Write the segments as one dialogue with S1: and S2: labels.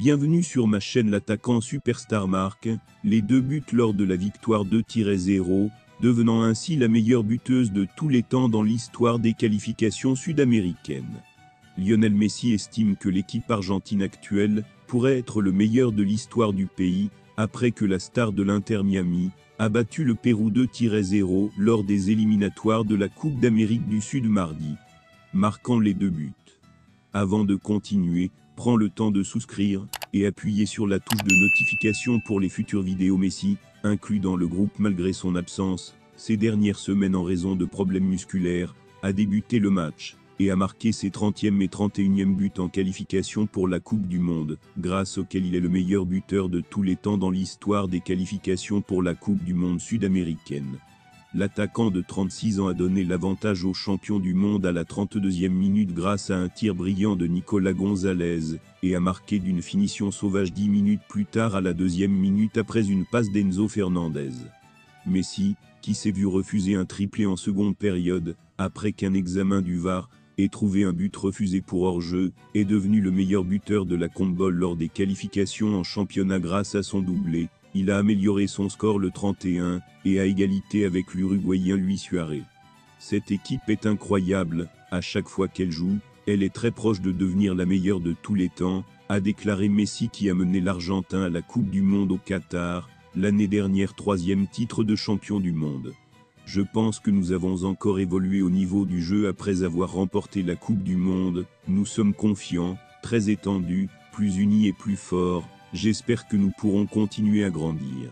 S1: Bienvenue sur ma chaîne. L'attaquant Superstar marque les 2 buts lors de la victoire 2-0, devenant ainsi la meilleure buteuse de tous les temps dans l'histoire des qualifications sud-américaines. Lionel Messi estime que l'équipe argentine actuelle pourrait être le meilleur de l'histoire du pays, après que la star de l'Inter Miami a battu le Pérou 2-0 lors des éliminatoires de la Coupe d'Amérique du Sud mardi, marquant les 2 buts. Avant de continuer, prends le temps de souscrire et appuyer sur la touche de notification pour les futures vidéos. Messi, inclus dans le groupe malgré son absence, ces dernières semaines en raison de problèmes musculaires, a débuté le match et a marqué ses 30e et 31e buts en qualification pour la Coupe du Monde, grâce auquel il est le meilleur buteur de tous les temps dans l'histoire des qualifications pour la Coupe du Monde sud-américaine. L'attaquant de 36 ans a donné l'avantage au champion du monde à la 32e minute grâce à un tir brillant de Nicolas Gonzalez, et a marqué d'une finition sauvage 10 minutes plus tard à la 2e minute après une passe d'Enzo Fernandez. Messi, qui s'est vu refuser un triplé en seconde période, après qu'un examen du VAR ait trouvé un but refusé pour hors-jeu, est devenu le meilleur buteur de la CONMEBOL lors des qualifications en championnat grâce à son doublé. Il a amélioré son score le 31, et à égalité avec l'Uruguayen Luis Suarez. Cette équipe est incroyable, à chaque fois qu'elle joue, elle est très proche de devenir la meilleure de tous les temps, a déclaré Messi qui a mené l'Argentin à la Coupe du Monde au Qatar, l'année dernière 3e titre de champion du monde. Je pense que nous avons encore évolué au niveau du jeu après avoir remporté la Coupe du Monde, nous sommes confiants, très étendus, plus unis et plus forts. J'espère que nous pourrons continuer à grandir.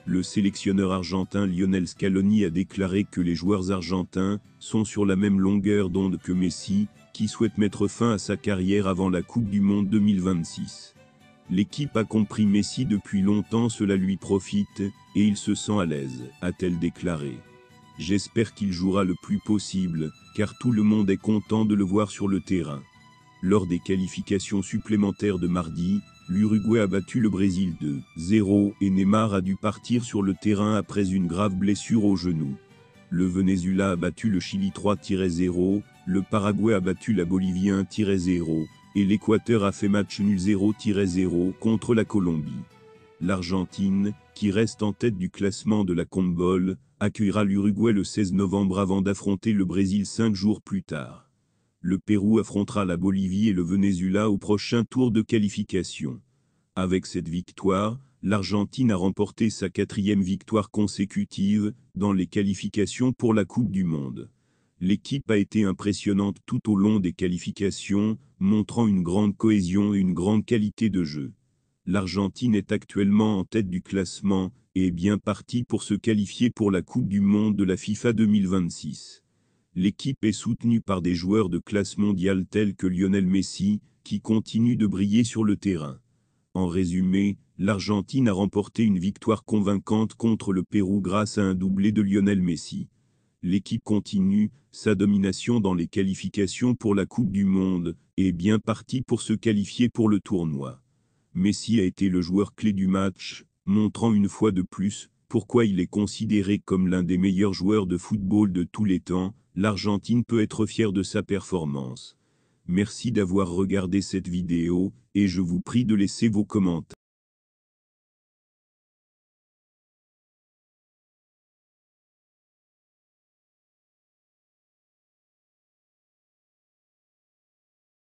S1: Le sélectionneur argentin Lionel Scaloni a déclaré que les joueurs argentins sont sur la même longueur d'onde que Messi, qui souhaite mettre fin à sa carrière avant la Coupe du Monde 2026. L'équipe a compris Messi depuis longtemps, cela lui profite, et il se sent à l'aise, a-t-elle déclaré. J'espère qu'il jouera le plus possible, car tout le monde est content de le voir sur le terrain. Lors des qualifications supplémentaires de mardi, l'Uruguay a battu le Brésil 2-0 et Neymar a dû partir sur le terrain après une grave blessure au genou. Le Venezuela a battu le Chili 3-0, le Paraguay a battu la Bolivie 1-0 et l'Équateur a fait match nul 0-0 contre la Colombie. L'Argentine, qui reste en tête du classement de la CONMEBOL, accueillera l'Uruguay le 16 novembre avant d'affronter le Brésil 5 jours plus tard. Le Pérou affrontera la Bolivie et le Venezuela au prochain tour de qualification. Avec cette victoire, l'Argentine a remporté sa 4e victoire consécutive dans les qualifications pour la Coupe du Monde. L'équipe a été impressionnante tout au long des qualifications, montrant une grande cohésion et une grande qualité de jeu. L'Argentine est actuellement en tête du classement et est bien partie pour se qualifier pour la Coupe du Monde de la FIFA 2026. L'équipe est soutenue par des joueurs de classe mondiale tels que Lionel Messi, qui continue de briller sur le terrain. En résumé, l'Argentine a remporté une victoire convaincante contre le Pérou grâce à un doublé de Lionel Messi. L'équipe continue sa domination dans les qualifications pour la Coupe du Monde et est bien partie pour se qualifier pour le tournoi. Messi a été le joueur clé du match, montrant une fois de plus pourquoi il est considéré comme l'un des meilleurs joueurs de football de tous les temps. L'Argentine peut être fière de sa performance. Merci d'avoir regardé cette vidéo, et je vous prie de laisser vos commentaires.